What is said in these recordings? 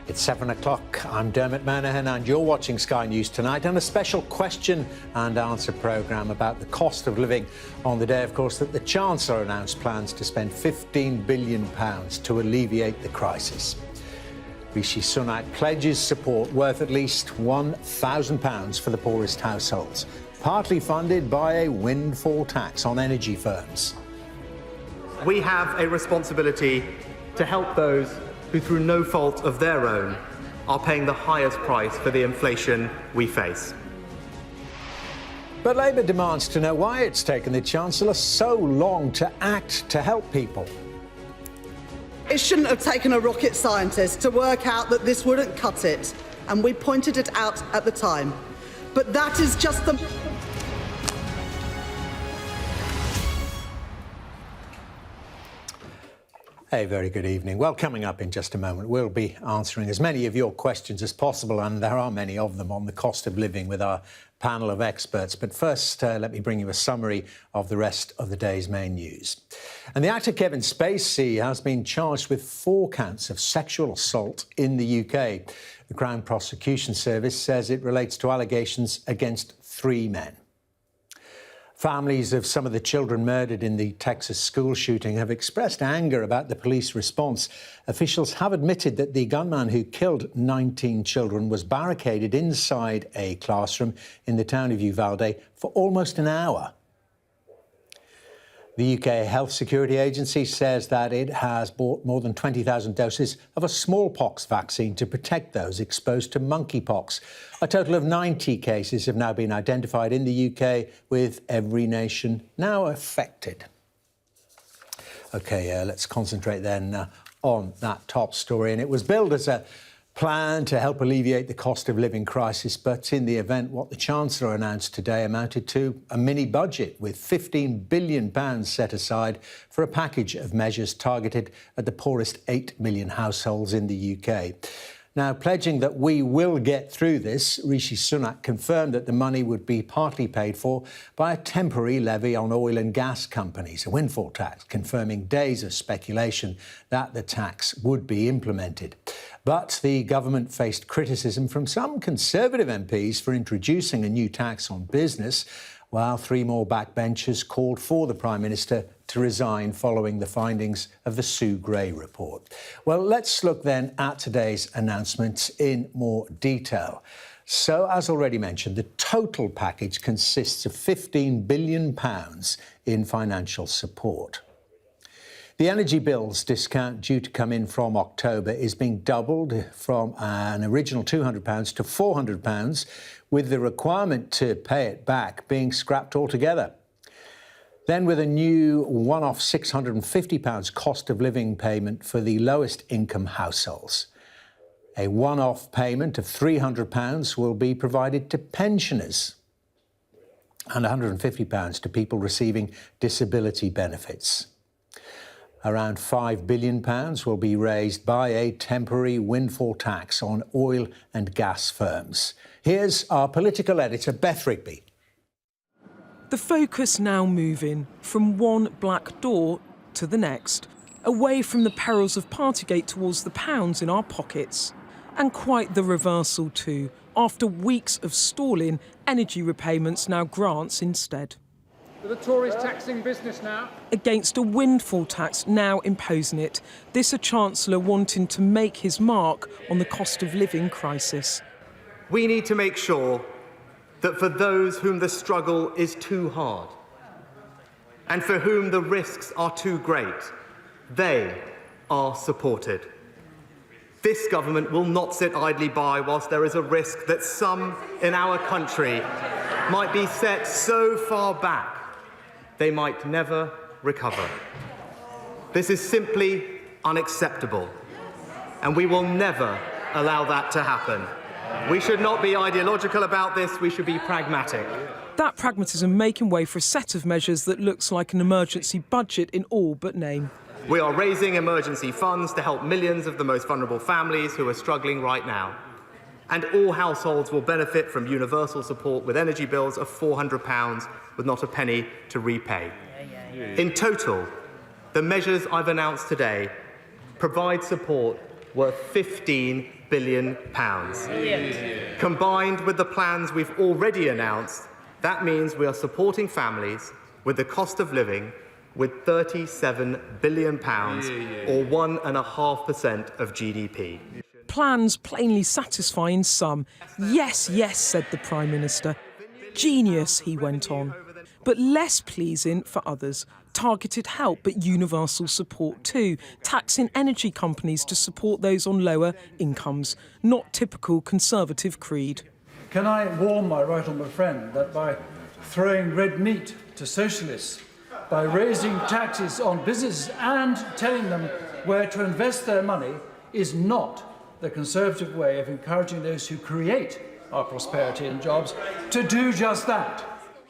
It's 7 o'clock. I'm Dermot Manahan and you're watching Sky News Tonight and a special question and answer programme about the cost of living on the day, of course, that the Chancellor announced plans to spend £15 billion to alleviate the crisis. Rishi Sunak pledges support worth at least £1,000 for the poorest households, partly funded by a windfall tax on energy firms. We have a responsibility to help those who, through no fault of their own, are paying the highest price for the inflation we face. But Labour demands to know why it's taken the Chancellor so long to act to help people. It shouldn't have taken a rocket scientist to work out that this wouldn't cut it, and we pointed it out at the time. But that is just the... A very good evening. Well, coming up in just a moment, we'll be answering as many of your questions as possible, and there are many of them, on the cost of living with our panel of experts. But first, let me bring you a summary of the rest of the day's main news. And the actor Kevin Spacey has been charged with 4 counts of sexual assault in the UK. The Crown Prosecution Service says it relates to allegations against 3 men. Families of some of the children murdered in the Texas school shooting have expressed anger about the police response. Officials have admitted that the gunman who killed 19 children was barricaded inside a classroom in the town of Uvalde for almost an hour. The UK Health Security Agency says that it has bought more than 20,000 doses of a smallpox vaccine to protect those exposed to monkeypox. A total of 90 cases have now been identified in the UK, with every nation now affected. OK, let's concentrate then on that top story. And it was billed as a plan to help alleviate the cost of living crisis, but in the event, what the Chancellor announced today amounted to a mini budget with £15 billion set aside for a package of measures targeted at the poorest 8 million households in the UK. Now, pledging that we will get through this, Rishi Sunak confirmed that the money would be partly paid for by a temporary levy on oil and gas companies, a windfall tax, confirming days of speculation that the tax would be implemented. But the government faced criticism from some Conservative MPs for introducing a new tax on business, while 3 more backbenchers called for the Prime Minister to resign following the findings of the Sue Gray report. Well, let's look then at today's announcements in more detail. So, as already mentioned, the total package consists of £15 billion in financial support. The energy bills discount due to come in from October is being doubled from an original £200 to £400, with the requirement to pay it back being scrapped altogether. Then, with a new one-off £650 cost of living payment for the lowest income households. A one-off payment of £300 will be provided to pensioners and £150 to people receiving disability benefits. Around £5 billion will be raised by a temporary windfall tax on oil and gas firms. Here's our political editor, Beth Rigby. The focus now moving from one black door to the next, away from the perils of Partygate towards the pounds in our pockets. And quite the reversal too. After weeks of stalling, energy repayments now grants instead. The Tories taxing business now? Against a windfall tax now imposing it. This a Chancellor wanting to make his mark on the cost of living crisis. We need to make sure that for those whom the struggle is too hard and for whom the risks are too great, they are supported. This government will not sit idly by whilst there is a risk that some in our country might be set so far back they might never recover. This is simply unacceptable, and we will never allow that to happen. We should not be ideological about this, we should be pragmatic. That pragmatism making way for a set of measures that looks like an emergency budget in all but name. We are raising emergency funds to help millions of the most vulnerable families who are struggling right now. And all households will benefit from universal support with energy bills of £400 with not a penny to repay. In total, the measures I've announced today provide support worth £15 billion. Combined with the plans we've already announced, that means we are supporting families with the cost of living with £37 billion, or 1.5% of GDP. Plans plainly satisfying some. Yes, yes, said the Prime Minister. Genius, he went on. But less pleasing for others. Targeted help, but universal support too. Taxing energy companies to support those on lower incomes. Not typical Conservative creed. Can I warn my right honourable friend that by throwing red meat to socialists, by raising taxes on businesses and telling them where to invest their money is not the Conservative way of encouraging those who create our prosperity and jobs to do just that.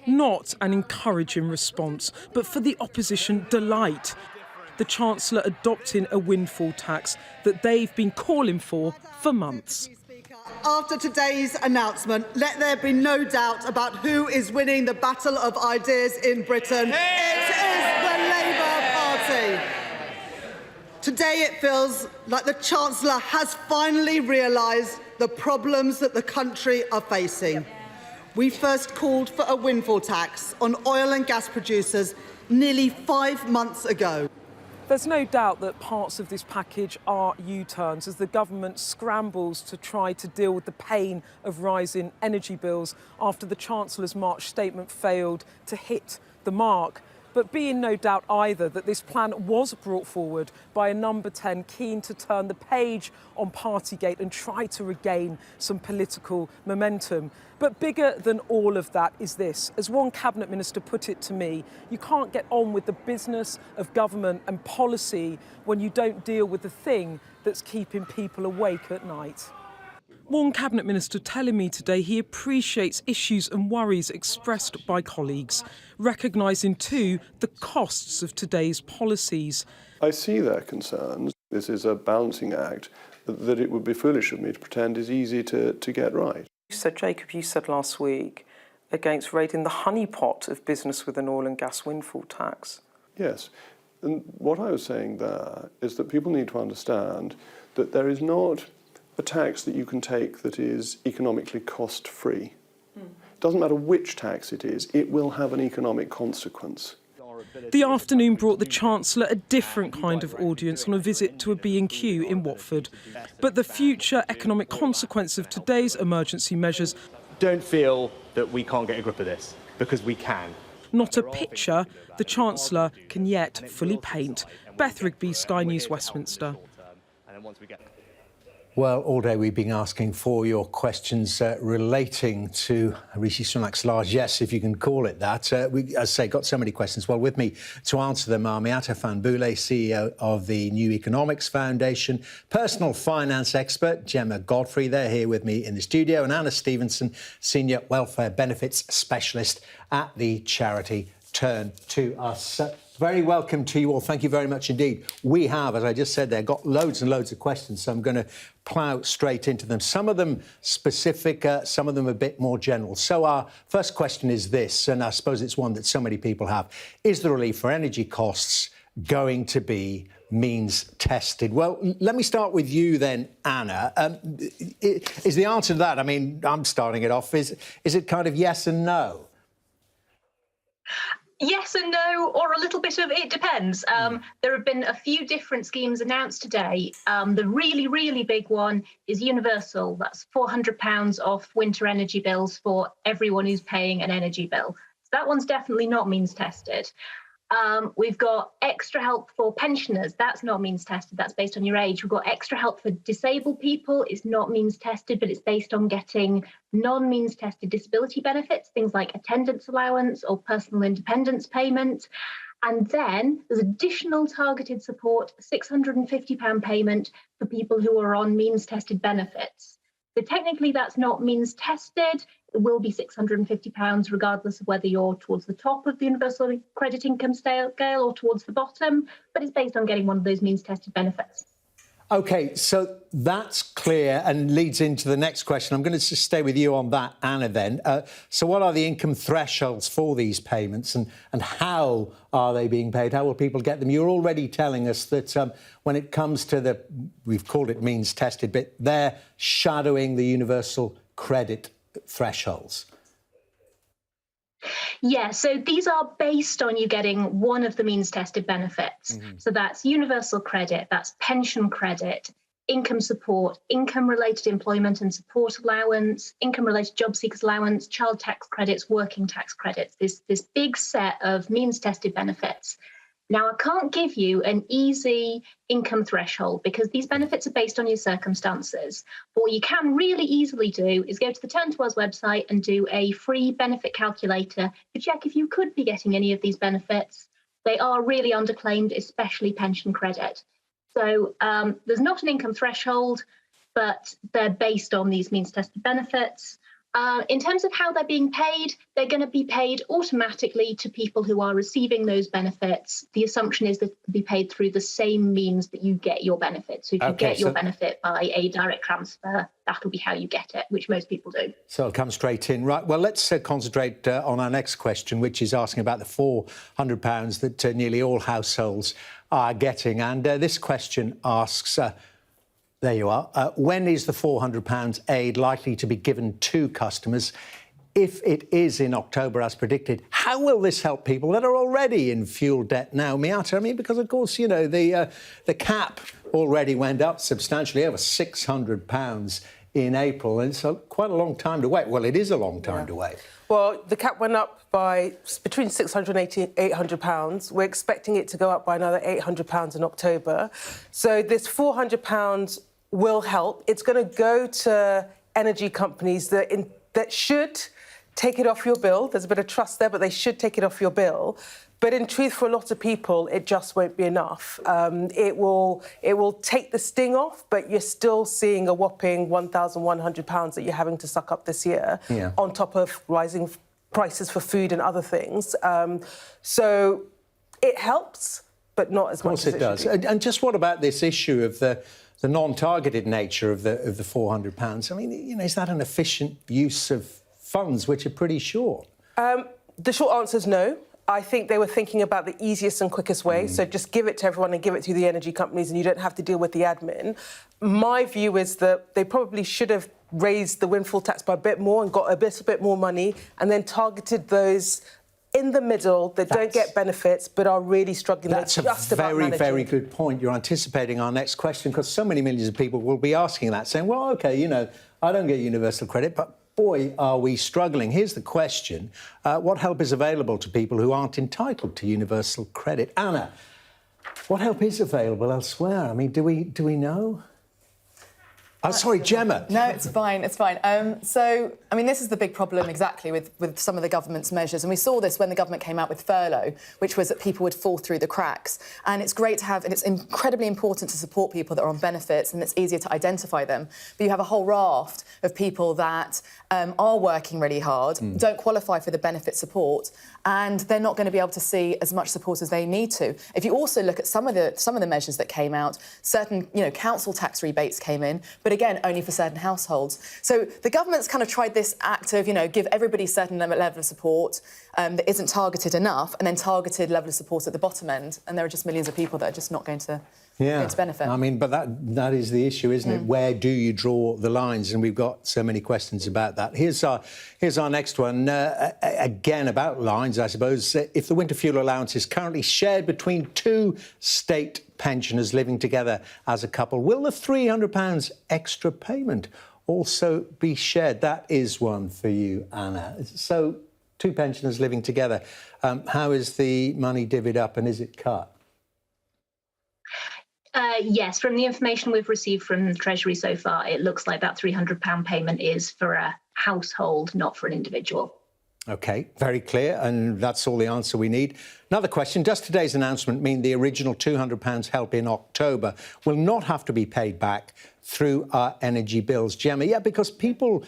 Not an encouraging response, but for the opposition, delight. The Chancellor adopting a windfall tax that they've been calling for months. After today's announcement, let there be no doubt about who is winning the battle of ideas in Britain. It is the Labour Party. Today it feels like the Chancellor has finally realised the problems that the country are facing. We first called for a windfall tax on oil and gas producers nearly 5 months ago. There's no doubt that parts of this package are U-turns as the government scrambles to try to deal with the pain of rising energy bills after the Chancellor's March statement failed to hit the mark. But be in no doubt either that this plan was brought forward by a number 10 keen to turn the page on Partygate and try to regain some political momentum. But bigger than all of that is this. As one Cabinet Minister put it to me, you can't get on with the business of government and policy when you don't deal with the thing that's keeping people awake at night. One Cabinet Minister telling me today he appreciates issues and worries expressed by colleagues, recognising too the costs of today's policies. I see their concerns. This is a balancing act that it would be foolish of me to pretend is easy to get right. So, Jacob, you said last week against raiding the honeypot of business with an oil and gas windfall tax. Yes, and what I was saying there is that people need to understand that there is not a tax that you can take that is economically cost-free. It doesn't matter which tax it is, it will have an economic consequence. The afternoon brought the Chancellor a different kind of audience on a visit to a B&Q in Watford. But the future economic consequence of today's emergency measures... Don't feel that we can't get a grip of this, because we can. Not a picture the Chancellor can yet fully paint. Beth Rigby, Sky News, Westminster. Well, all day we've been asking for your questions relating to Rishi Sunak's largesse, if you can call it that. We, as I say, got so many questions. Well, with me to answer them are Miatta Fahnbulleh, CEO of the New Economics Foundation, personal finance expert Gemma Godfrey, they're here with me in the studio, and Anna Stevenson, senior welfare benefits specialist at the charity Turn to Us. Very welcome to you all. Thank you very much indeed. We have, as I just said there, got loads and loads of questions, so I'm going to plough straight into them. Some of them specific, some of them a bit more general. So our first question is this, and I suppose it's one that so many people have. Is the relief for energy costs going to be means tested? Well, let me start with you then, Anna. Is the answer to that, I mean, I'm starting it off, is it kind of yes and no? Yes and no, or a little bit of it depends. There have been a few different schemes announced today. The really, really big one is universal. That's £400 off winter energy bills for everyone who's paying an energy bill. So that one's definitely not means tested. We've got extra help for pensioners. That's not means tested. That's based on your age. We've got extra help for disabled people. It's not means tested, but it's based on getting non-means tested disability benefits, things like attendance allowance or personal independence payment. And then there's additional targeted support, £650 payment for people who are on means tested benefits. So technically that's not means tested. It will be £650 regardless of whether you're towards the top of the universal credit income scale or towards the bottom, but it's based on getting one of those means tested benefits. OK, so that's clear and leads into the next question. I'm going to just stay with you on that, Anna, then. So what are the income thresholds for these payments and how are they being paid? How will people get them? You're already telling us that when it comes to we've called it means tested, but they're shadowing the universal credit thresholds. Yeah, so these are based on you getting one of the means tested benefits. So that's universal credit, that's pension credit, income support, income related employment and support allowance, income related job seekers allowance, child tax credits, working tax credits, this big set of means tested benefits. Now, I can't give you an easy income threshold because these benefits are based on your circumstances. But what you can really easily do is go to the Turn to Us website and do a free benefit calculator to check if you could be getting any of these benefits. They are really underclaimed, especially pension credit. So there's not an income threshold, but they're based on these means tested benefits. In terms of how they're being paid, they're going to be paid automatically to people who are receiving those benefits. The assumption is that they'll be paid through the same means that you get your benefit. So if you get your benefit by a direct transfer, that'll be how you get it, which most people do. So it'll come straight in. Right, well, let's concentrate on our next question, which is asking about the £400 that nearly all households are getting. And this question asks... there you are. When is the £400 aid likely to be given to customers? If it is in October, as predicted, how will this help people that are already in fuel debt now? Miatta, I mean, because, of course, you know, the cap already went up substantially, over £600 in April, and it's quite a long time to wait. Well, it is a long time to wait. Well, the cap went up by between £600 and £800. We're expecting it to go up by another £800 in October. So this £400 will help. It's going to go to energy companies that should take it off your bill. There's a bit of trust there, but they should take it off your bill. But in truth, for a lot of people, it just won't be enough. It will take the sting off, but you're still seeing a whopping £1,100 that you're having to suck up this year, on top of rising prices for food and other things. So it helps, but not as much as it does. And just what about this issue of the non-targeted nature of the £400? I mean, you know, is that an efficient use of funds, which are pretty short? The short answer is no. I think they were thinking about the easiest and quickest way, so just give it to everyone and give it to the energy companies and you don't have to deal with the admin. My view is that they probably should have raised the windfall tax by a bit more and got a bit more money and then targeted those in the middle that don't get benefits but are really struggling. That's a very, very good point. You're anticipating our next question because so many millions of people will be asking that, saying, well, OK, you know, I don't get universal credit, but boy, are we struggling. Here's the question. What help is available to people who aren't entitled to universal credit? Anna, what help is available elsewhere? I mean, do we know? Sorry, Gemma. No, it's fine, it's fine. So, I mean, this is the big problem exactly with some of the government's measures. And we saw this when the government came out with furlough, which was that people would fall through the cracks. And it's great to have, and it's incredibly important to support people that are on benefits and it's easier to identify them. But you have a whole raft of people that are working really hard, don't qualify for the benefit support, and they're not going to be able to see as much support as they need to. If you also look at some of the measures that came out, certain, you know, council tax rebates came in, but again, only for certain households. So the government's kind of tried this act of, you know, give everybody a certain level of support that isn't targeted enough, and then targeted level of support at the bottom end. And there are just millions of people that are just not going to benefit. I mean, but that is the issue, isn't it? Where do you draw the lines? And we've got so many questions about that. Here's our next one, again about lines, I suppose. If the winter fuel allowance is currently shared between two state pensioners living together as a couple, will the £300 extra payment also be shared? That is one for you, Anna. So, two pensioners living together, how is the money divvied up and is it cut? Yes, from the information we've received from the Treasury so far, it looks like that £300 payment is for a household, not for an individual. OK, very clear, and that's all the answer we need. Another question, does today's announcement mean the original £200 help in October will not have to be paid back through our energy bills? Gemma, yeah, because people...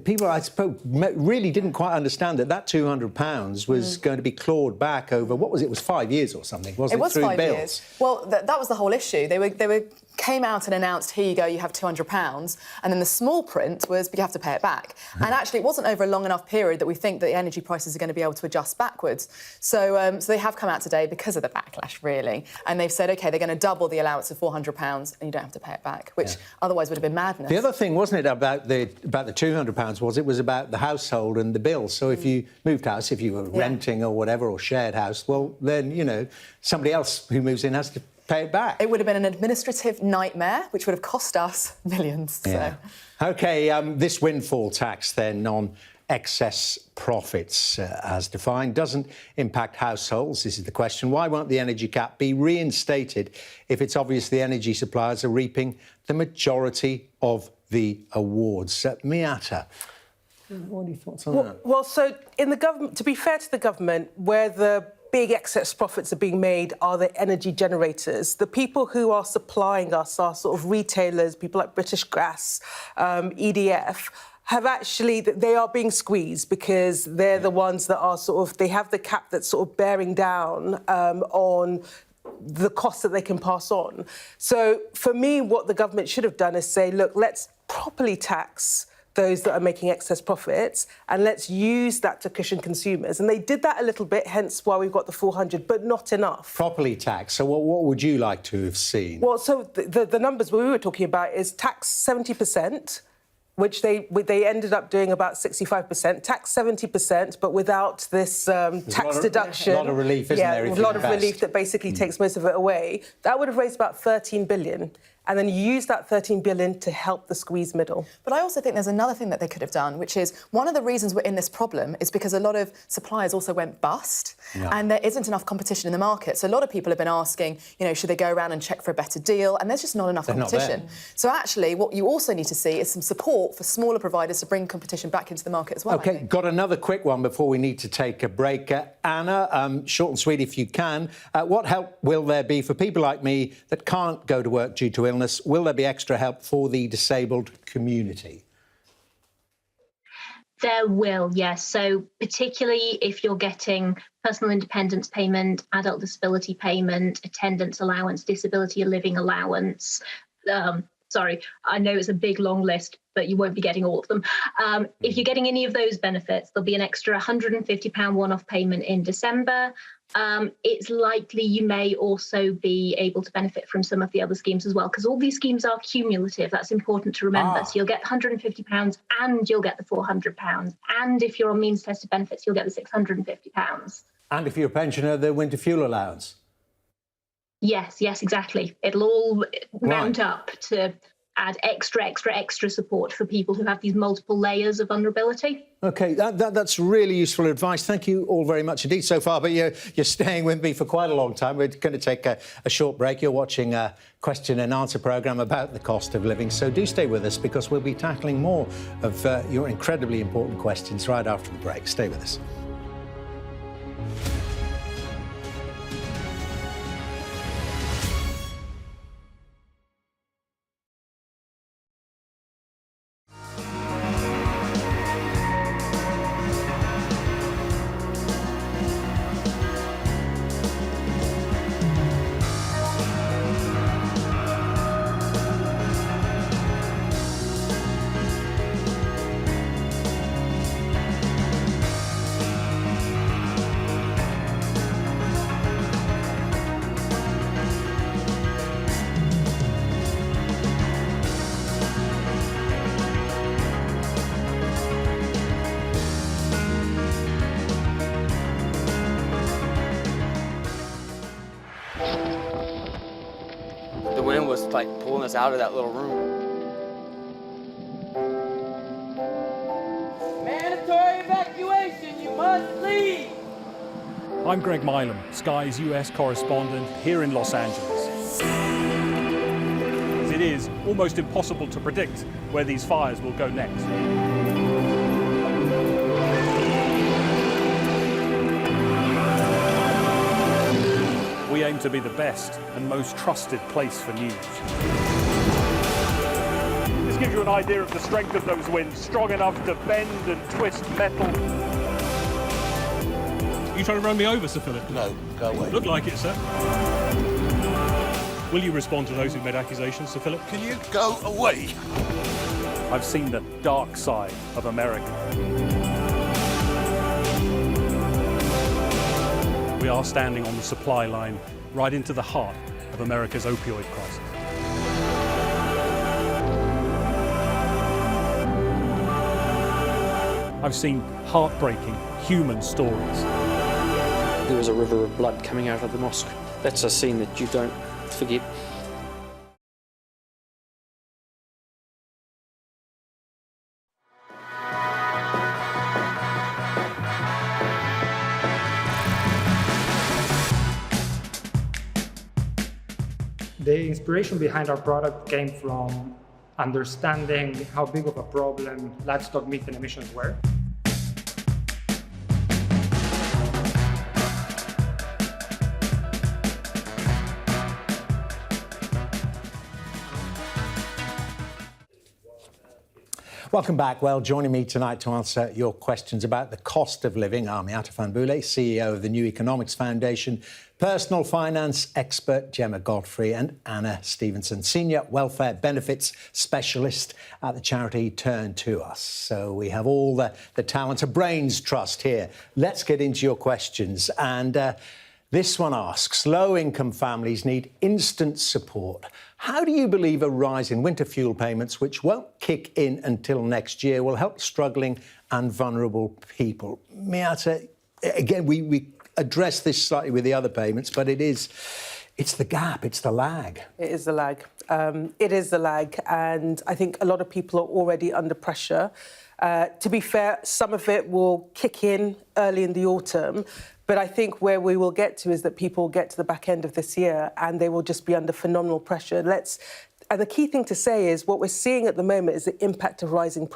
people, I suppose, really didn't quite understand that £200 was going to be clawed back over, what was it? It was 5 years or something, wasn't it? It was through 5 bills. years. Well, that was the whole issue. They were came out and announced, here you go, you have £200, and then the small print was, but you have to pay it back. And actually, it wasn't over a long enough period that we think that the energy prices are going to be able to adjust backwards. So they have come out today because of the backlash, really, and they've said, OK, they're going to double the allowance of £400 and you don't have to pay it back, which otherwise would have been madness. The other thing, wasn't it, about the £200 was about the household and the bills. So if you moved house, if you were renting or whatever, or shared house, well, then, you know, somebody else who moves in has to pay it back. It would have been an administrative nightmare, which would have cost us millions. Yeah. So. OK, this windfall tax, then, on excess profits, as defined, doesn't impact households. This is the question. Why won't the energy cap be reinstated if it's obvious the energy suppliers are reaping the majority of the awards? Miatta, what are your thoughts on that? Well, so in the government, to be fair to the government, where the big excess profits are being made are the energy generators. The people who are supplying us are sort of retailers, people like British Gas, EDF, have actually, they are being squeezed because they're the ones that are sort of, they have the cap that's sort of bearing down on the costs that they can pass on. So for me, what the government should have done is say, look, let's properly tax those that are making excess profits, and let's use that to cushion consumers. And they did that a little bit, hence why we've got the 400, but not enough. Properly taxed. So what would you like to have seen? Well, so the numbers we were talking about is tax 70%, which they ended up doing about 65%, tax 70%, but without this tax deduction. A lot of relief, isn't there? Yeah, a lot of relief that basically takes most of it away. That would have raised about 13 billion. And then you use that 13 billion to help the squeeze middle. But I also think there's another thing that they could have done, which is one of the reasons we're in this problem is because a lot of suppliers also went bust and there isn't enough competition in the market. So a lot of people have been asking, you know, should they go around and check for a better deal? And there's just not enough competition. So actually, what you also need to see is some support for smaller providers to bring competition back into the market as well. OK, got another quick one before we need to take a break. Anna, short and sweet if you can. What help will there be for people like me that can't go to work due to illness? Will there be extra help for the disabled community? There will, yes. So particularly if you're getting personal independence payment, adult disability payment, attendance allowance, disability living allowance. Sorry, I know it's a big, long list, but you won't be getting all of them. If you're getting any of those benefits, there'll be an extra £150 one-off payment in December. It's likely you may also be able to benefit from some of the other schemes as well, because all these schemes are cumulative. That's important to remember. So you'll get £150 and you'll get the £400. And if you're on means-tested benefits, you'll get the £650. And if you're a pensioner, the winter fuel allowance. Yes, exactly. It'll all mount up to add extra support for people who have these multiple layers of vulnerability. OK, that's really useful advice. Thank you all very much indeed so far, but you're staying with me for quite a long time. We're going to take a short break. You're watching a question and answer programme about the cost of living, so do stay with us because we'll be tackling more of your incredibly important questions right after the break. Stay with us. Was like pulling us out of that little room. Mandatory evacuation, you must leave. I'm Greg Milam, Sky's US correspondent here in Los Angeles. It is almost impossible to predict where these fires will go next. We aim to be the best and most trusted place for news. This gives you an idea of the strength of those winds, strong enough to bend and twist metal. You trying to run me over, Sir Philip? No, go away. Look like it, sir. Will you respond to those who made accusations, Sir Philip? Can you go away? I've seen the dark side of America. We are standing on the supply line right into the heart of America's opioid crisis. I've seen heartbreaking human stories. There was a river of blood coming out of the mosque. That's a scene that you don't forget. The inspiration behind our product came from understanding how big of a problem livestock methane emissions were. Welcome back. Well, joining me tonight to answer your questions about the cost of living are Miatta Fahnbulleh, CEO of the New Economics Foundation, personal finance expert Gemma Godfrey, and Anna Stevenson, senior welfare benefits specialist at the charity Turn to Us. So we have all the talent, a brains trust here. Let's get into your questions. And this one asks, low-income families need instant support. How do you believe a rise in winter fuel payments, which won't kick in until next year, will help struggling and vulnerable people? Miatta, again, we address this slightly with the other payments, but it's the gap, it's the lag. It is the lag. It is the lag, and I think a lot of people are already under pressure. To be fair, some of it will kick in early in the autumn, but I think where we will get to is that people get to the back end of this year and they will just be under phenomenal pressure. And the key thing to say is what we're seeing at the moment is the impact of rising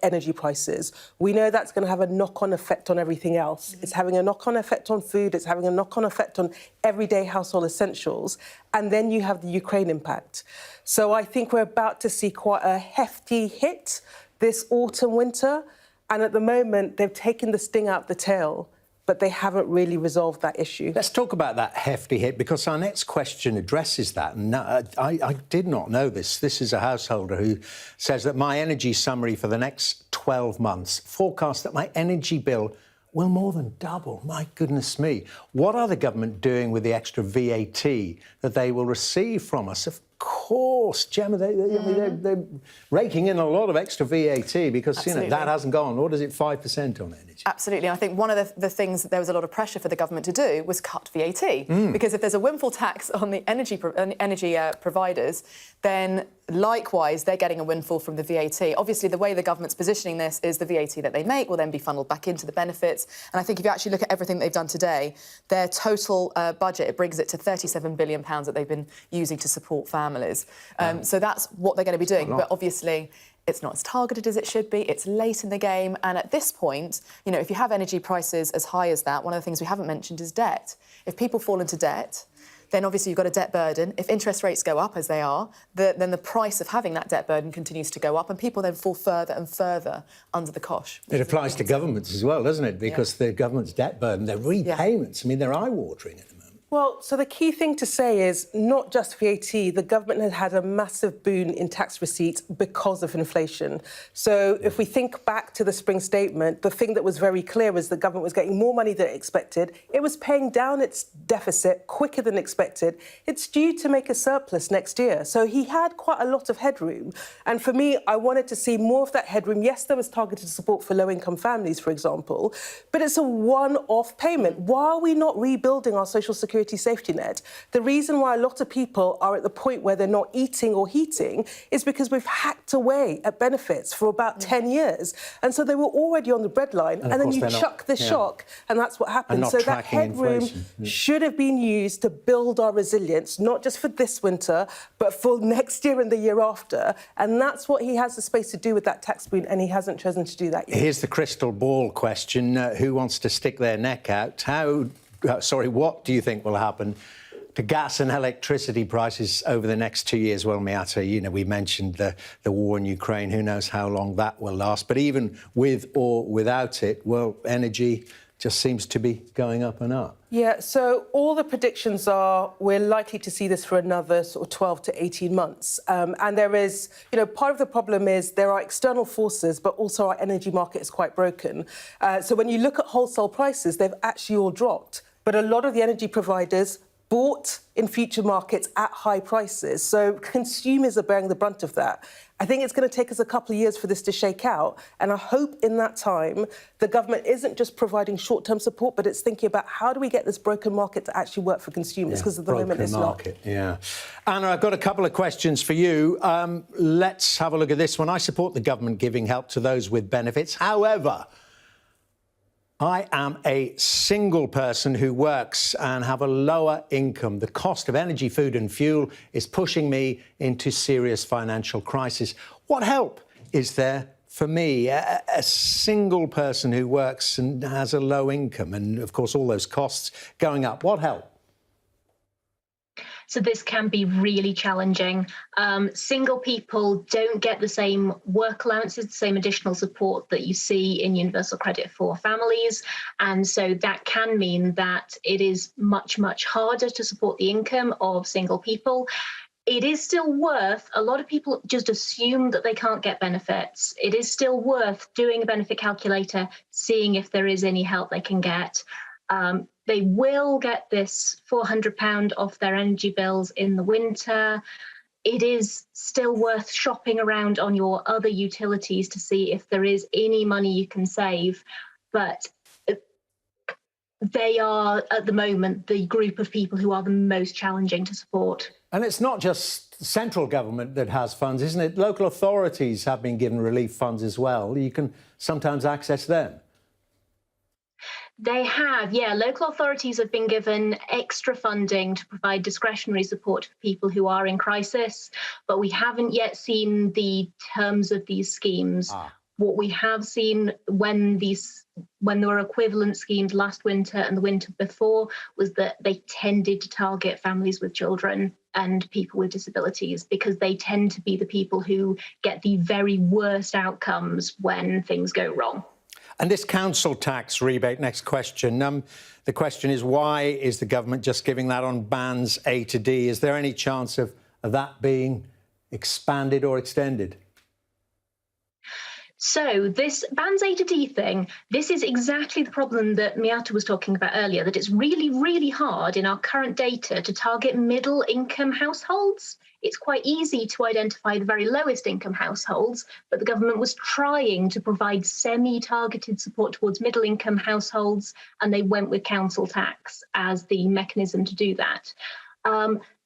energy prices. We know that's going to have a knock-on effect on everything else. It's having a knock-on effect on food. It's having a knock-on effect on everyday household essentials. And then you have the Ukraine impact. So I think we're about to see quite a hefty hit this autumn, winter. And at the moment, they've taken the sting out of the tail, but they haven't really resolved that issue. Let's talk about that hefty hit, because our next question addresses that. And I did not know this. This is a householder who says that my energy summary for the next 12 months forecasts that my energy bill will more than double. My goodness me. What are the government doing with the extra VAT that they will receive from us? Of course, Gemma, they're raking in a lot of extra VAT because, Absolutely. that hasn't gone. What is it, 5% on energy? Absolutely. I think one of the things that there was a lot of pressure for the government to do was cut VAT. Because if there's a windfall tax on the energy providers, then likewise, they're getting a windfall from the VAT. Obviously, the way the government's positioning this is the VAT that they make will then be funneled back into the benefits. And I think if you actually look at everything they've done today, their total budget, it brings it to £37 billion that they've been using to support families. So that's what they're going to be doing. But obviously, it's not as targeted as it should be. It's late in the game. And at this point, if you have energy prices as high as that, one of the things we haven't mentioned is debt. If people fall into debt, then obviously you've got a debt burden. If interest rates go up, as they are, then the price of having that debt burden continues to go up, and people then fall further and further under the cosh. It applies to governments as well, doesn't it? Because the government's debt burden, their repayments, they're eye-watering at the moment. Well, so the key thing to say is not just VAT, the government has had a massive boon in tax receipts because of inflation. So if we think back to the spring statement, the thing that was very clear was the government was getting more money than expected. It was paying down its deficit quicker than expected. It's due to make a surplus next year. So he had quite a lot of headroom. And for me, I wanted to see more of that headroom. Yes, there was targeted support for low-income families, for example, but it's a one-off payment. Why are we not rebuilding our social security safety net? The reason why a lot of people are at the point where they're not eating or heating is because we've hacked away at benefits for about 10 years. And so they were already on the breadline, and then you chuck the shock, and that's what happened. So that headroom should have been used to build our resilience, not just for this winter, but for next year and the year after. And that's what he has the space to do with that tax boon, and he hasn't chosen to do that yet. Here's the crystal ball question. Who wants to stick their neck out? What do you think will happen to gas and electricity prices over the next 2 years? Well, Miatta, we mentioned the war in Ukraine. Who knows how long that will last? But even with or without it, well, energy, just seems to be going up and up. Yeah, so all the predictions are we're likely to see this for another sort of 12 to 18 months. And there is, part of the problem is there are external forces, but also our energy market is quite broken. So when you look at wholesale prices, they've actually all dropped. But a lot of the energy providers bought in future markets at high prices. So consumers are bearing the brunt of that. I think it's going to take us a couple of years for this to shake out. And I hope in that time, the government isn't just providing short-term support, but it's thinking about how do we get this broken market to actually work for consumers, because at the moment it's market, not. Yeah. Anna, I've got a couple of questions for you. Let's have a look at this one. I support the government giving help to those with benefits. However, I am a single person who works and have a lower income. The cost of energy, food and fuel is pushing me into serious financial crisis. What help is there for me, a single person who works and has a low income and, of course, all those costs going up? What help? So this can be really challenging. Single people don't get the same work allowances, the same additional support that you see in universal credit for families. And so that can mean that it is much, much harder to support the income of single people. It is still worth, a lot of people just assume that they can't get benefits. It is still worth doing a benefit calculator, seeing if there is any help they can get. They will get this £400 off their energy bills in the winter. It is still worth shopping around on your other utilities to see if there is any money you can save. But they are, at the moment, the group of people who are the most challenging to support. And it's not just central government that has funds, isn't it? Local authorities have been given relief funds as well. You can sometimes access them. They have, yeah. Local authorities have been given extra funding to provide discretionary support for people who are in crisis, but we haven't yet seen the terms of these schemes. What we have seen when there were equivalent schemes last winter and the winter before was that they tended to target families with children and people with disabilities, because they tend to be the people who get the very worst outcomes when things go wrong. And this council tax rebate, next question. The question is, why is the government just giving that on bands A to D? Is there any chance of that being expanded or extended? So this bands A to D thing, this is exactly the problem that Miatta was talking about earlier, that it's really, really hard in our current data to target middle income households. It's quite easy to identify the very lowest income households, but the government was trying to provide semi-targeted support towards middle income households, and they went with council tax as the mechanism to do that.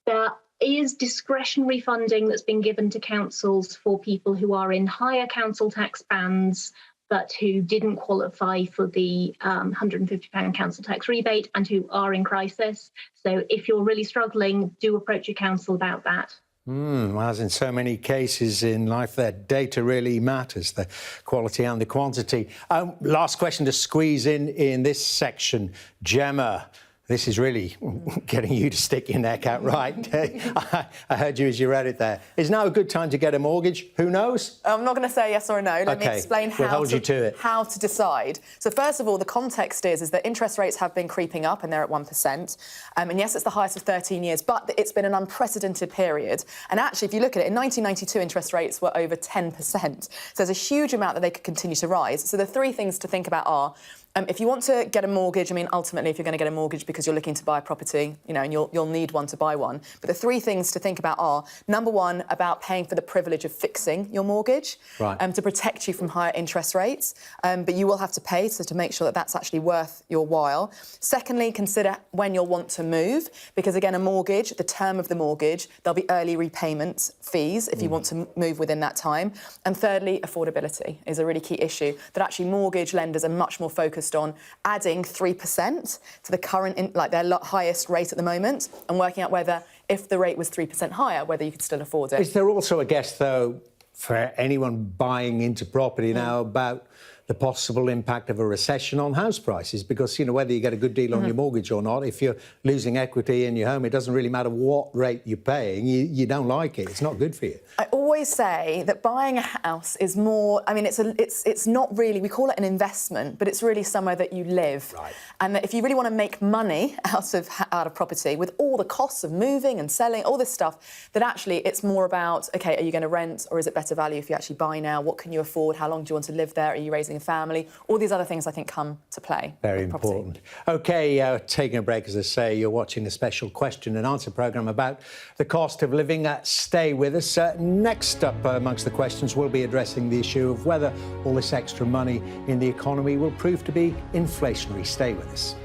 There is discretionary funding that's been given to councils for people who are in higher council tax bands, but who didn't qualify for the £150 council tax rebate and who are in crisis. So if you're really struggling, do approach your council about that. Well, as in so many cases in life, that data really matters, the quality and the quantity. Last question to squeeze in this section. Gemma, this is really getting you to stick your neck out, right? I heard you as you read it there. Is now a good time to get a mortgage? Who knows? I'm not going to say yes or no. Let me explain how to decide. So first of all, the context is that interest rates have been creeping up and they're at 1%. And yes, it's the highest of 13 years, but it's been an unprecedented period. And actually, if you look at it, in 1992, interest rates were over 10%. So there's a huge amount that they could continue to rise. So the three things to think about are, if you want to get a mortgage, I mean, ultimately, if you're going to get a mortgage because you're looking to buy a property, and you'll need one to buy one. But the three things to think about are, number one, about paying for the privilege of fixing your mortgage, to protect you from higher interest rates. But you will have to pay, so to make sure that that's actually worth your while. Secondly, consider when you'll want to move, because again, a mortgage, the term of the mortgage, there'll be early repayment fees if you want to move within that time. And thirdly, affordability is a really key issue, that actually mortgage lenders are much more focused on adding 3% to the current, their highest rate at the moment, and working out whether, if the rate was 3% higher, whether you could still afford it. Is there also a guess, though, for anyone buying into property now about the possible impact of a recession on house prices, because, you know, whether you get a good deal on your mortgage or not, if you're losing equity in your home, it doesn't really matter what rate you're paying, you don't like it. It's not good for you. I always say that buying a house is more, I mean, it's not really, we call it an investment, but it's really somewhere that you live. Right. And that if you really want to make money out of property, with all the costs of moving and selling, all this stuff, then actually it's more about, OK, are you going to rent, or is it better value if you actually buy now? What can you afford? How long do you want to live there? Are you raising a family? All these other things, I think, come to play. Very important. OK, taking a break, as I say, you're watching a special question and answer programme about the cost of living. Stay with us. Next up amongst the questions, we'll be addressing the issue of whether all this extra money in the economy will prove to be inflationary. Stay with us.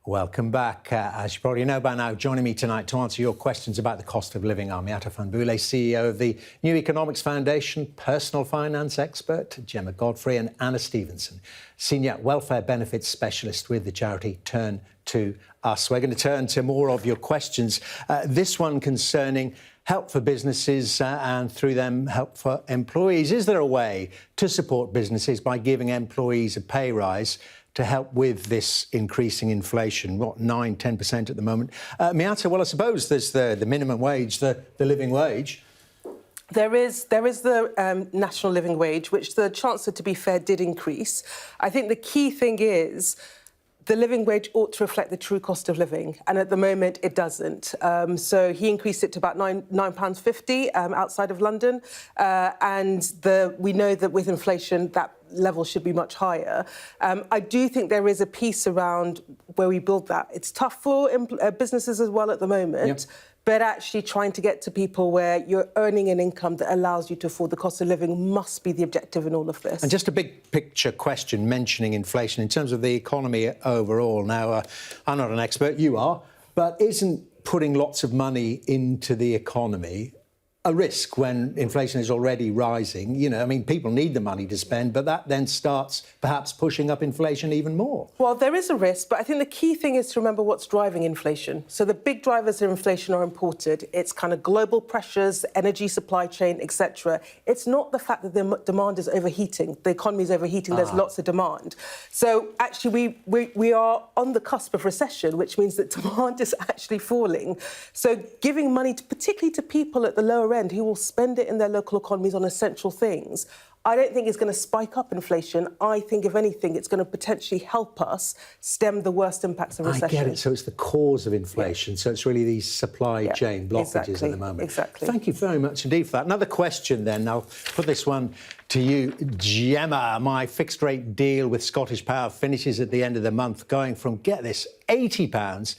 Welcome back. As you probably know by now, joining me tonight to answer your questions about the cost of living are Miatta Fahnbulleh, CEO of the New Economics Foundation, personal finance expert Gemma, Godfrey, and Anna Stevenson, senior welfare benefits specialist with the charity Turn to Us. We're going to turn to more of your questions. This one concerning help for businesses and through them help for employees. Is there a way to support businesses by giving employees a pay rise to help with this increasing inflation, what, 9-10% at the moment? Miatta, well, I suppose there's the minimum wage, the living wage. There is the national living wage, which the Chancellor, to be fair, did increase. I think the key thing is the living wage ought to reflect the true cost of living, and at the moment it doesn't. So he increased it to about £9.50 outside of London, and we know that with inflation that level should be much higher. I do think there is a piece around where we build that. It's tough for businesses as well at the moment. Yep. But actually trying to get to people where you're earning an income that allows you to afford the cost of living must be the objective in all of this. And just a big picture question mentioning inflation in terms of the economy overall. Now, I'm not an expert, you are, but isn't putting lots of money into the economy a risk when inflation is already rising? You know, I mean, people need the money to spend, but that then starts perhaps pushing up inflation even more. Well, there is a risk, but I think the key thing is to remember what's driving inflation. So the big drivers of inflation are imported. It's kind of global pressures, energy supply chain, etc. It's not the fact that the demand is overheating. The economy is overheating. There's lots of demand. So actually, we are on the cusp of recession, which means that demand is actually falling. So giving money, particularly to people at the lower end who will spend it in their local economies on essential things, I don't think it's going to spike up inflation. I think, if anything, it's going to potentially help us stem the worst impacts of recession. I get it. So it's the cause of inflation. So it's really these supply chain blockages at the moment. Exactly. Thank you very much indeed for that. Another question then. I'll put this one to you, Gemma. My fixed rate deal with Scottish Power finishes at the end of the month, going from, get this, £80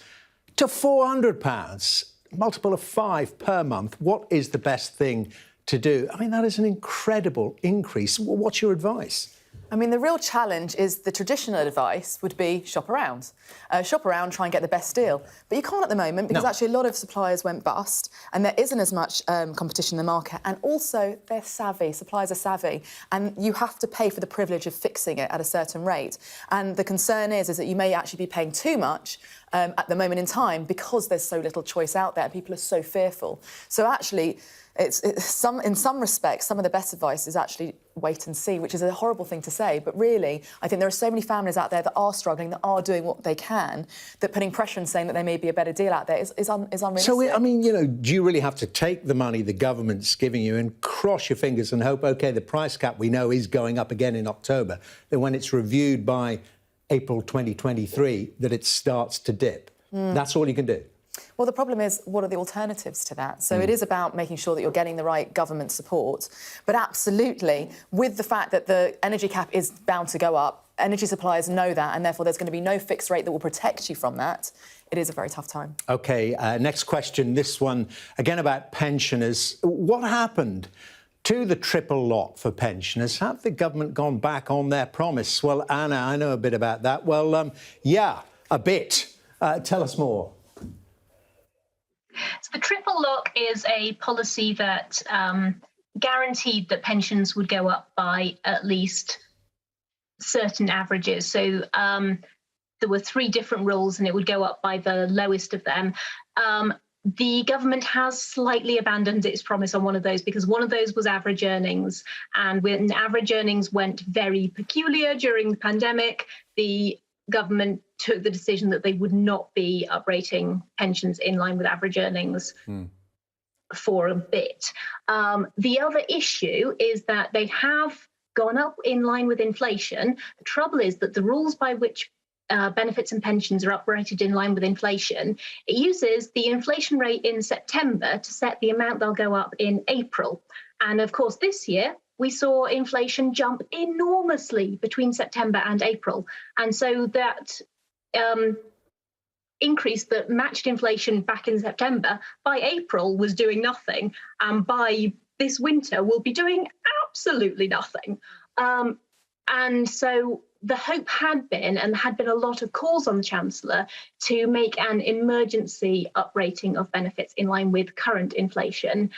to £400. Multiple of 5 per month. What is the best thing to do? I mean, that is an incredible increase. What's your advice? I mean, the real challenge is the traditional advice would be shop around. Shop around, try and get the best deal. But you can't at the moment because actually a lot of suppliers went bust and there isn't as much competition in the market. And also, they're savvy. Suppliers are savvy. And you have to pay for the privilege of fixing it at a certain rate. And the concern is that you may actually be paying too much at the moment in time because there's so little choice out there. People are so fearful. So actually, in some respects, some of the best advice is actually wait and see, which is a horrible thing to say. But really, I think there are so many families out there that are struggling, that are doing what they can, that putting pressure and saying that there may be a better deal out there is unrealistic. So, I mean, you know, do you really have to take the money the government's giving you and cross your fingers and hope, OK, the price cap we know is going up again in October, then when it's reviewed by April 2023, that it starts to dip? That's all you can do? Well, the problem is, what are the alternatives to that? So it is about making sure that you're getting the right government support. But absolutely, with the fact that the energy cap is bound to go up, energy suppliers know that, and therefore there's going to be no fixed rate that will protect you from that. It is a very tough time. OK, next question, this one, again about pensioners. What happened to the triple lot for pensioners? Have the government gone back on their promise? Well, Anna, I know a bit about that. Well, yeah, a bit. Tell us more. So the triple lock is a policy that guaranteed that pensions would go up by at least certain averages. So there were 3 different rules and it would go up by the lowest of them. The government has slightly abandoned its promise on one of those because one of those was average earnings. And when average earnings went very peculiar during the pandemic, the government took the decision that they would not be uprating pensions in line with average earnings for a bit. The other issue is that they have gone up in line with inflation. The trouble is that the rules by which benefits and pensions are uprated in line with inflation, it uses the inflation rate in September to set the amount they'll go up in April. And of course, this year, we saw inflation jump enormously between September and April. And so that increase that matched inflation back in September, by April was doing nothing. And by this winter, will be doing absolutely nothing. And so the hope had been, and had been a lot of calls on the Chancellor, to make an emergency uprating of benefits in line with current inflation.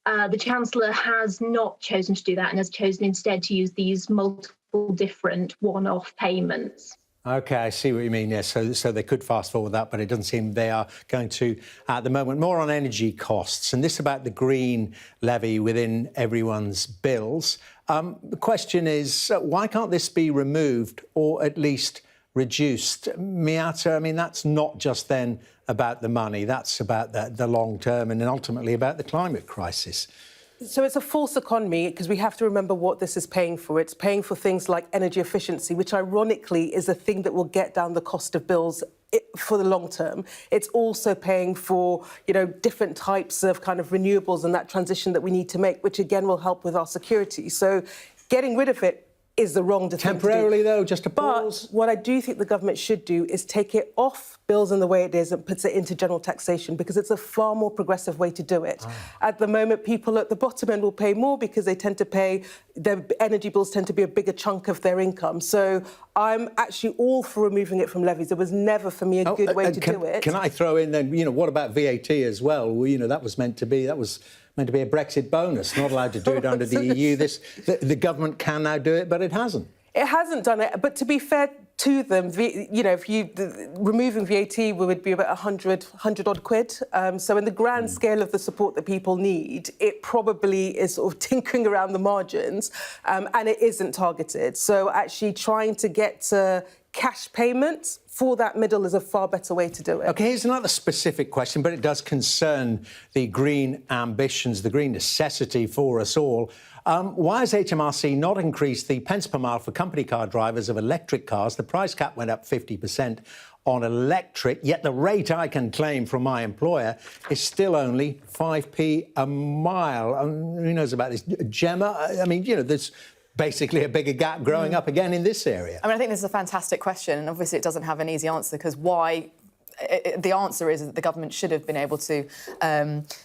The Chancellor has not chosen to do that and has chosen instead to use these multiple different one-off payments. OK, I see what you mean, yes. So they could fast forward that, but it doesn't seem they are going to at the moment. More on energy costs, and this about the green levy within everyone's bills. The question is, why can't this be removed or at least reduced? Miatta, I mean, that's not just then about the money, that's about the long term and ultimately about the climate crisis. So it's a false economy because we have to remember what this is paying for. It's paying for things like energy efficiency, which ironically is a thing that will get down the cost of bills for the long term. It's also paying for, different types of kind of renewables and that transition that we need to make, which again will help with our security. So getting rid of it is the wrong decision. Temporarily, though, just a pause. But what I do think the government should do is take it off bills in the way it is and puts it into general taxation, because it's a far more progressive way to do it. At the moment, people at the bottom end will pay more because they tend to pay, their energy bills tend to be a bigger chunk of their income. So I'm actually all for removing it from levies. It was never, for me, a good way to do it. Can I throw in then, what about VAT as well? Well, that was meant to be a Brexit bonus, not allowed to do it under the EU. The government can now do it, but it hasn't. It hasn't done it, but to be fair to them, removing VAT would be about 100 odd quid. So in the grand scale of the support that people need, it probably is sort of tinkering around the margins, and it isn't targeted. So actually trying to get cash payments for that middle is a far better way to do it. OK, here's another specific question, but it does concern the green ambitions, the green necessity for us all. Why has Hmrc not increased the pence per mile for company car drivers of electric cars? The price cap went up 50% on electric, yet the rate I can claim from my employer is still only 5p a mile. Who knows about this? Gemma, there's basically a bigger gap growing up again in this area. I think this is a fantastic question, and obviously it doesn't have an easy answer, because the answer is that the government should have been able to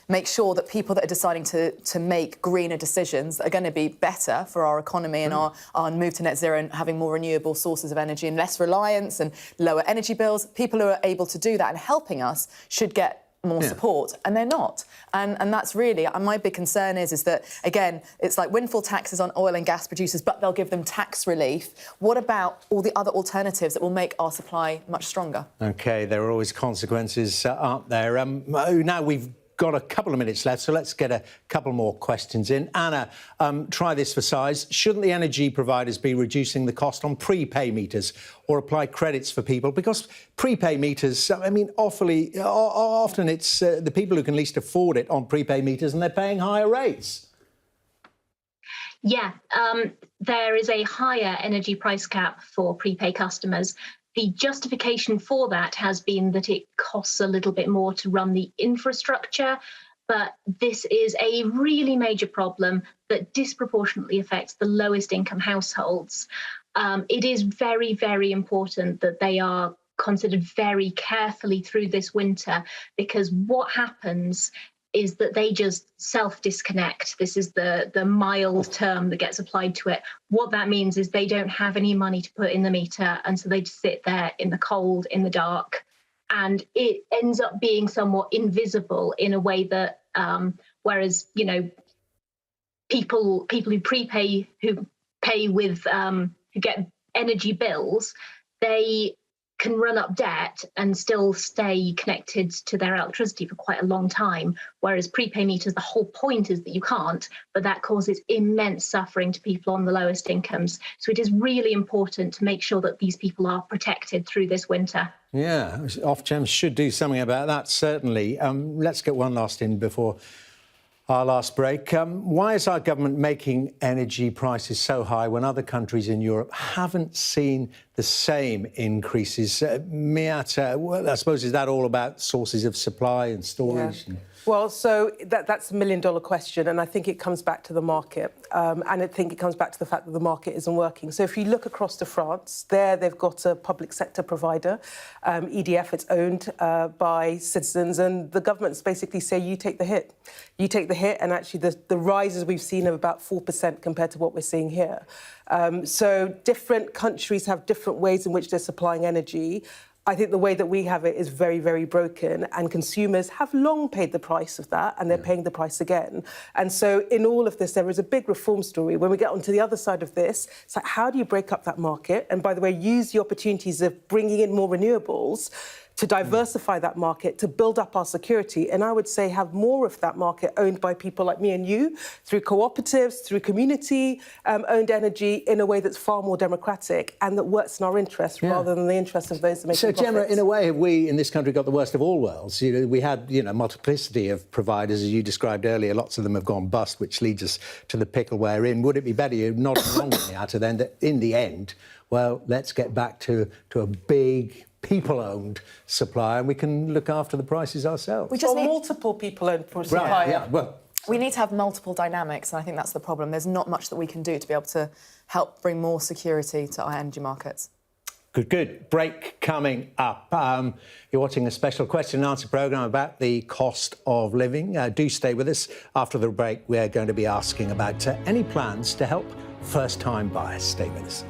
make sure that people that are deciding to make greener decisions that are going to be better for our economy and our move to net zero and having more renewable sources of energy and less reliance and lower energy bills, people who are able to do that and helping us should get more support, and they're not. And that's really, my big concern is that, again, it's like windfall taxes on oil and gas producers, but they'll give them tax relief. What about all the other alternatives that will make our supply much stronger? OK, there are always consequences, aren't there? Now we've got a couple of minutes left, so let's get a couple more questions in. Anna, try this for size. Shouldn't the energy providers be reducing the cost on prepay meters or apply credits for people? Because prepay meters, often it's the people who can least afford it on prepay meters, and they're paying higher rates. Yeah, there is a higher energy price cap for prepay customers. The justification for that has been that it costs a little bit more to run the infrastructure, but this is a really major problem that disproportionately affects the lowest income households. It is very, very important that they are considered very carefully through this winter, because what happens is that they just self-disconnect. This is the mild term that gets applied to it. What that means is they don't have any money to put in the meter, and so they just sit there in the cold, in the dark, and it ends up being somewhat invisible in a way that, whereas, people who prepay, who pay with, who get energy bills, they can run up debt and still stay connected to their electricity for quite a long time, whereas prepay meters, the whole point is that you can't, but that causes immense suffering to people on the lowest incomes. So it is really important to make sure that these people are protected through this winter. Yeah, Ofgem should do something about that, certainly. Let's get one last in before our last break. Why is our government making energy prices so high when other countries in Europe haven't seen the same increases? Miatta, well, I suppose, is that all about sources of supply and storage? Yeah. Well, so that's a million-dollar question, and I think it comes back to the market. And I think it comes back to the fact that the market isn't working. So if you look across to France, they've got a public sector provider, EDF, it's owned by citizens, and the governments basically say, you take the hit. You take the hit, and actually the rises we've seen of about 4% compared to what we're seeing here. So different countries have different ways in which they're supplying energy. I think the way that we have it is very, very broken, and consumers have long paid the price of that, and they're paying the price again. And so in all of this, there is a big reform story. When we get onto the other side of this, it's like, how do you break up that market? And by the way, use the opportunities of bringing in more renewables to diversify that market, to build up our security, and I would say have more of that market owned by people like me and you, through cooperatives, through community-owned energy, in a way that's far more democratic and that works in our interests rather than the interests of those that make profits. So, Gemma, in a way, have we in this country got the worst of all worlds? We had, multiplicity of providers, as you described earlier. Lots of them have gone bust, which leads us to the pickle we're in. Would it be better, you're nodding along with Miatta, then, that in the end, well, let's get back to a big people-owned supply, and we can look after the prices ourselves. We just need multiple people-owned supply. Right, yeah, well, we need to have multiple dynamics, and I think that's the problem. There's not much that we can do to be able to help bring more security to our energy markets. Good. Break coming up. You're watching a special question and answer programme about the cost of living. Do stay with us. After the break, we're going to be asking about any plans to help first-time buyers. Stay with us.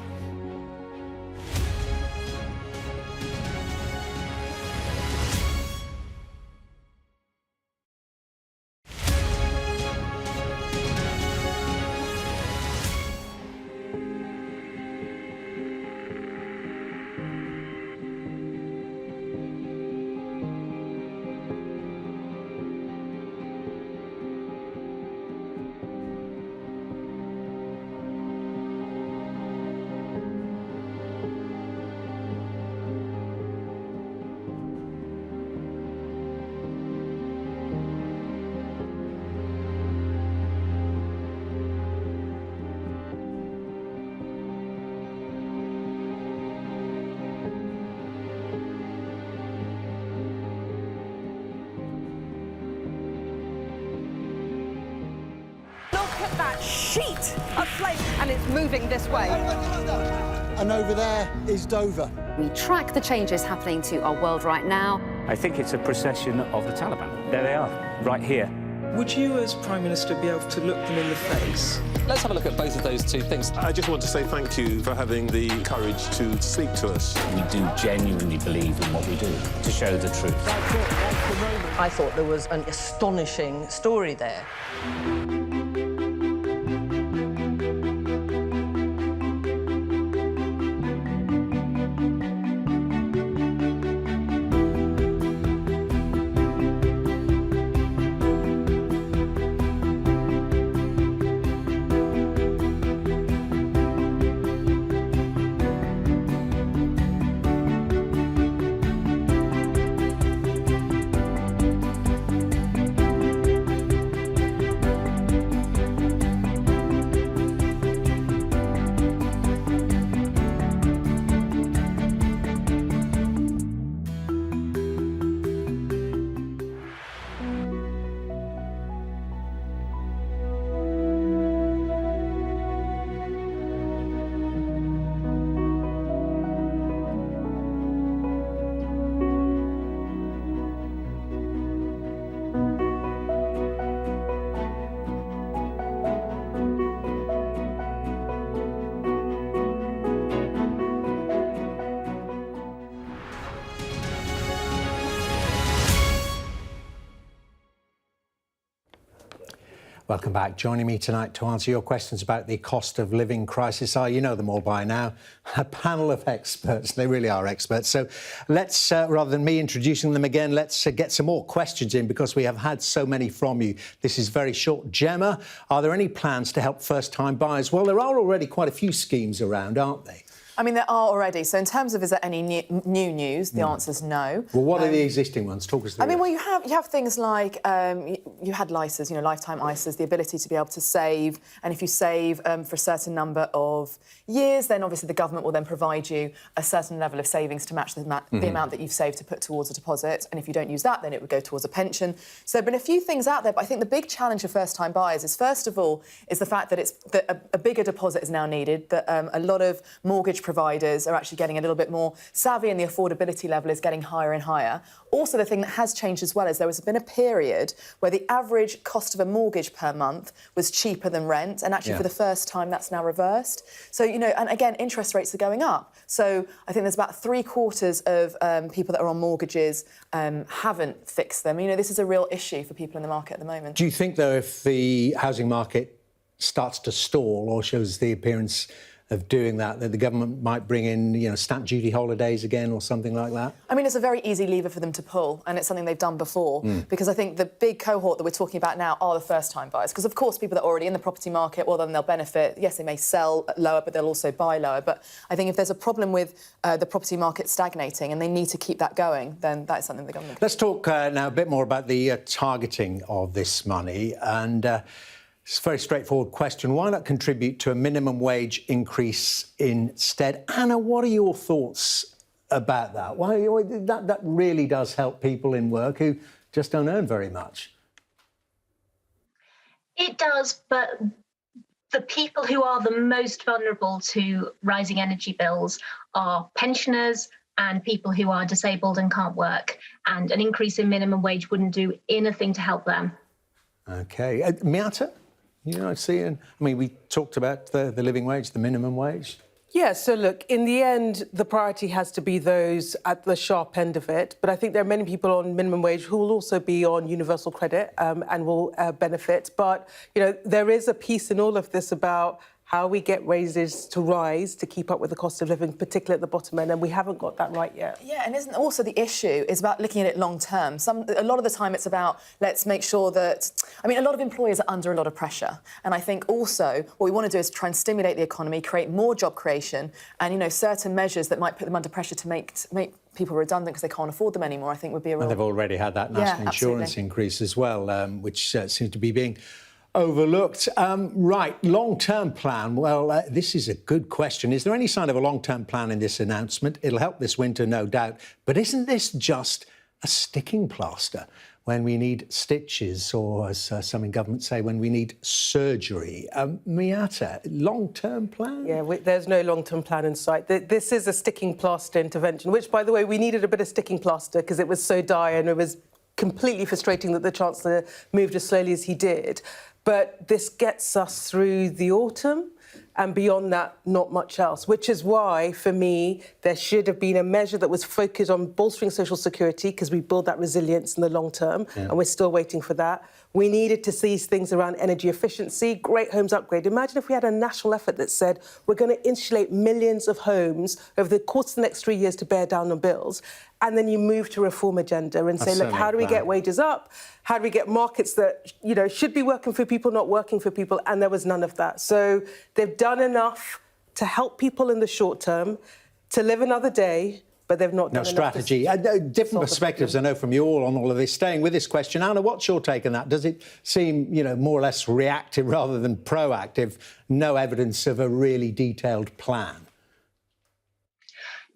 That sheet of flame, and it's moving this way. And over there is Dover. We track the changes happening to our world right now. I think it's a procession of the Taliban. There they are, right here. Would you, as Prime Minister, be able to look them in the face? Let's have a look at both of those two things. I just want to say thank you for having the courage to speak to us. We do genuinely believe in what we do, to show the truth. I thought there was an astonishing story there. Welcome back. Joining me tonight to answer your questions about the cost of living crisis are, you know them all by now, a panel of experts. They really are experts. So let's, rather than me introducing them again, let's get some more questions in because we have had so many from you. This is very short. Gemma, are there any plans to help first-time buyers? Well, there are already quite a few schemes around, aren't they? I mean, there are already. So in terms of is there any new news, the answer is no. Well, what are the existing ones? Talk us through. I mean, well, you have things like you had LISAs, lifetime ISAs, the ability to be able to save, and if you save for a certain number of years, then obviously the government will then provide you a certain level of savings to match the amount that you've saved to put towards a deposit. And if you don't use that, then it would go towards a pension. So there have been a few things out there, but I think the big challenge for first-time buyers is, first of all, is the fact that a bigger deposit is now needed, that a lot of mortgage providers are actually getting a little bit more savvy and the affordability level is getting higher and higher. Also, the thing that has changed as well is there has been a period where the average cost of a mortgage per month was cheaper than rent, and actually for the first time that's now reversed. So, and again, interest rates are going up. So I think there's about 3/4 of people that are on mortgages haven't fixed them. This is a real issue for people in the market at the moment. Do you think, though, if the housing market starts to stall or shows the appearance of doing that the government might bring in, stamp duty holidays again or something like that? I mean, it's a very easy lever for them to pull, and it's something they've done before, because I think the big cohort that we're talking about now are the first-time buyers, because, of course, people that are already in the property market, well, then they'll benefit. Yes, they may sell lower, but they'll also buy lower. But I think if there's a problem with the property market stagnating and they need to keep that going, then that is something the government... Let's talk now a bit more about the targeting of this money, and... It's a very straightforward question. Why not contribute to a minimum wage increase instead? Anna, what are your thoughts about that? Why that really does help people in work who just don't earn very much. It does, but the people who are the most vulnerable to rising energy bills are pensioners and people who are disabled and can't work. And an increase in minimum wage wouldn't do anything to help them. OK. Miatta? We talked about the living wage, the minimum wage. Yeah, so look, in the end, the priority has to be those at the sharp end of it. But I think there are many people on minimum wage who will also be on universal credit and will benefit. But, there is a piece in all of this about how we get wages to rise to keep up with the cost of living, particularly at the bottom end, and we haven't got that right yet. Yeah, and isn't also the issue is about looking at it long term. A lot of the time it's about, let's make sure that... a lot of employers are under a lot of pressure, and I think also what we want to do is try and stimulate the economy, create more job creation, and, certain measures that might put them under pressure to make people redundant because they can't afford them anymore, I think would be a real... And they've already had that national insurance increase as well, which seems to be being overlooked. Right, long-term plan. Well, this is a good question. Is there any sign of a long-term plan in this announcement? It'll help this winter, no doubt. But isn't this just a sticking plaster when we need stitches, or as some in government say, when we need surgery? Miatta, long-term plan? Yeah, there's no long-term plan in sight. This is a sticking plaster intervention, which, by the way, we needed a bit of sticking plaster because it was so dire and it was completely frustrating that the Chancellor moved as slowly as he did. But this gets us through the autumn, and beyond that, not much else, which is why, for me, there should have been a measure that was focused on bolstering social security, because we build that resilience in the long term, and we're still waiting for that. We needed to see things around energy efficiency, great homes upgrade. Imagine if we had a national effort that said we're going to insulate millions of homes over the course of the next 3 years to bear down on bills. And then you move to a reform agenda and say, look, how do we get wages up? How do we get markets that, should be working for people, not working for people? And there was none of that. So they've done enough to help people in the short term, to live another day, but they've not done enough. No strategy. Different perspectives, I know, from you all on all of this. Staying with this question, Anna, what's your take on that? Does it seem, more or less reactive rather than proactive? No evidence of a really detailed plan.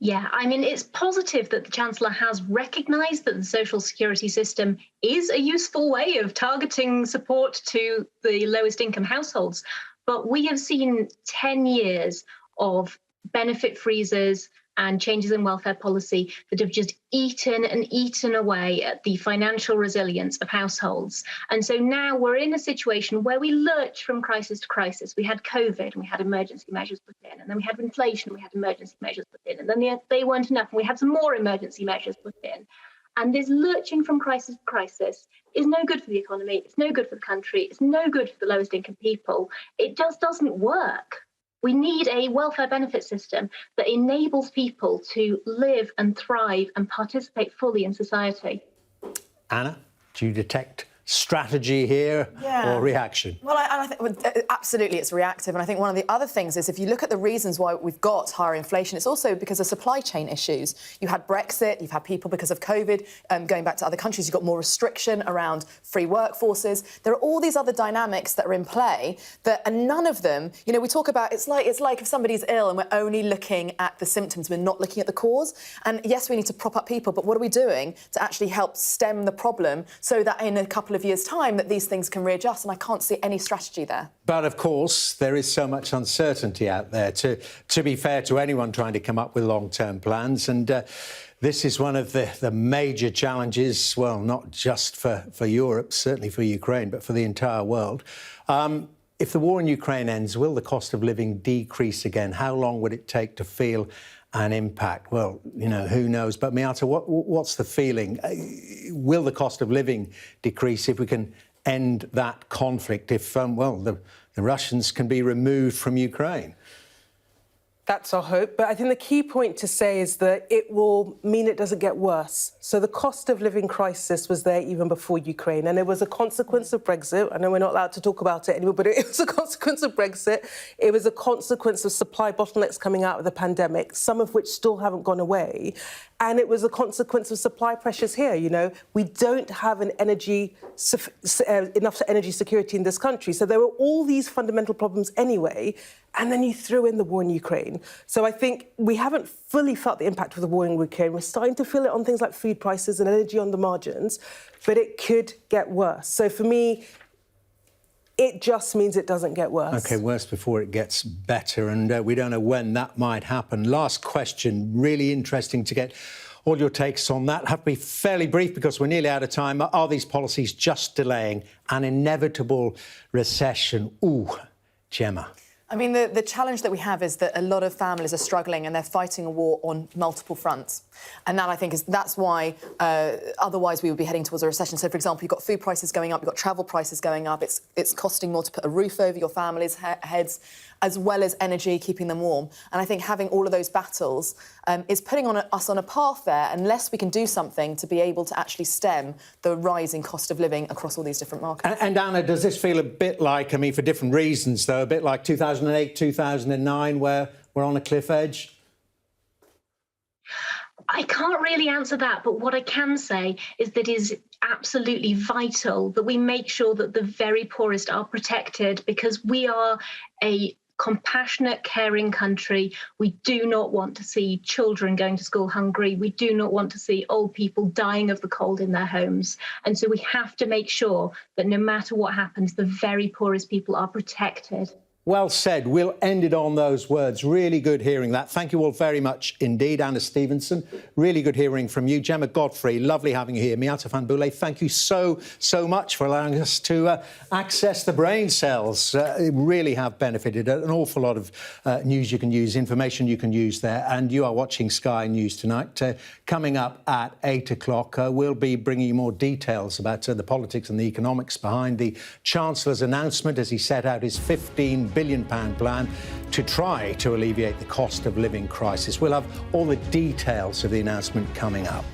Yeah, it's positive that the Chancellor has recognised that the social security system is a useful way of targeting support to the lowest income households. But we have seen 10 years of benefit freezes and changes in welfare policy that have just eaten away at the financial resilience of households. And so now we're in a situation where we lurch from crisis to crisis. We had COVID and we had emergency measures put in, and then we had inflation and we had emergency measures put in, and then they weren't enough and we had some more emergency measures put in. And this lurching from crisis to crisis is no good for the economy, it's no good for the country, it's no good for the lowest income people. It just doesn't work. We need a welfare benefit system that enables people to live and thrive and participate fully in society. Anna, do you detect strategy here or reaction? Well, I think absolutely it's reactive, and I think one of the other things is if you look at the reasons why we've got higher inflation, it's also because of supply chain issues. You had Brexit, you've had people because of COVID going back to other countries, you've got more restriction around free workforces. There are all these other dynamics that are in play and none of them, we talk about, it's like if somebody's ill and we're only looking at the symptoms, we're not looking at the cause. And yes, we need to prop up people, but what are we doing to actually help stem the problem so that in a couple of years' time that these things can readjust? And I can't see any strategy there. But of course, there is so much uncertainty out there, to be fair to anyone trying to come up with long-term plans. And this is one of the major challenges, well, not just for Europe, certainly for Ukraine, but for the entire world. If the war in Ukraine ends, will the cost of living decrease again? How long would it take to feel an impact? Well, who knows? But Miatta, what's the feeling? Will the cost of living decrease if we can end that conflict, if, the Russians can be removed from Ukraine? That's our hope. But I think the key point to say is that it will mean it doesn't get worse. So the cost of living crisis was there even before Ukraine, and it was a consequence of Brexit. I know we're not allowed to talk about it anymore, but it was a consequence of Brexit. It was a consequence of supply bottlenecks coming out of the pandemic, some of which still haven't gone away. And it was a consequence of supply pressures here. You know, we don't have enough energy security in this country. So there were all these fundamental problems anyway. And then you threw in the war in Ukraine. So I think we haven't fully felt the impact of the war in Ukraine. We're starting to feel it on things like food prices and energy on the margins, but it could get worse. So for me, it just means it doesn't get worse. OK, worse before it gets better, and we don't know when that might happen. Last question, really interesting to get all your takes on that. Have to be fairly brief because we're nearly out of time. Are these policies just delaying an inevitable recession? Ooh, Gemma. I mean, the challenge that we have is that a lot of families are struggling and they're fighting a war on multiple fronts. And that, I think, that's why otherwise we would be heading towards a recession. So, for example, you've got food prices going up, you've got travel prices going up, it's costing more to put a roof over your family's heads, as well as energy, keeping them warm. And I think having all of those battles is putting us on a path there, unless we can do something to be able to actually stem the rising cost of living across all these different markets. And Anna, does this feel a bit like, I mean, for different reasons, though, a bit like 2008, 2009, where we're on a cliff edge? I can't really answer that, but what I can say is that it is absolutely vital that we make sure that the very poorest are protected, because we are a compassionate, caring country. We do not want to see children going to school hungry. We do not want to see old people dying of the cold in their homes. And so we have to make sure that no matter what happens, the very poorest people are protected. Well said. We'll end it on those words. Really good hearing that. Thank you all very much indeed. Anna Stevenson, really good hearing from you. Gemma, Godfrey, lovely having you here. Miatta Fahnbulleh, thank you so much for allowing us to access the brain cells. Really have benefited. An awful lot of news you can use, information you can use there. And you are watching Sky News tonight. Coming up at 8 o'clock, we'll be bringing you more details about the politics and the economics behind the Chancellor's announcement as he set out his £15 billion plan to try to alleviate the cost of living crisis. We'll have all the details of the announcement coming up.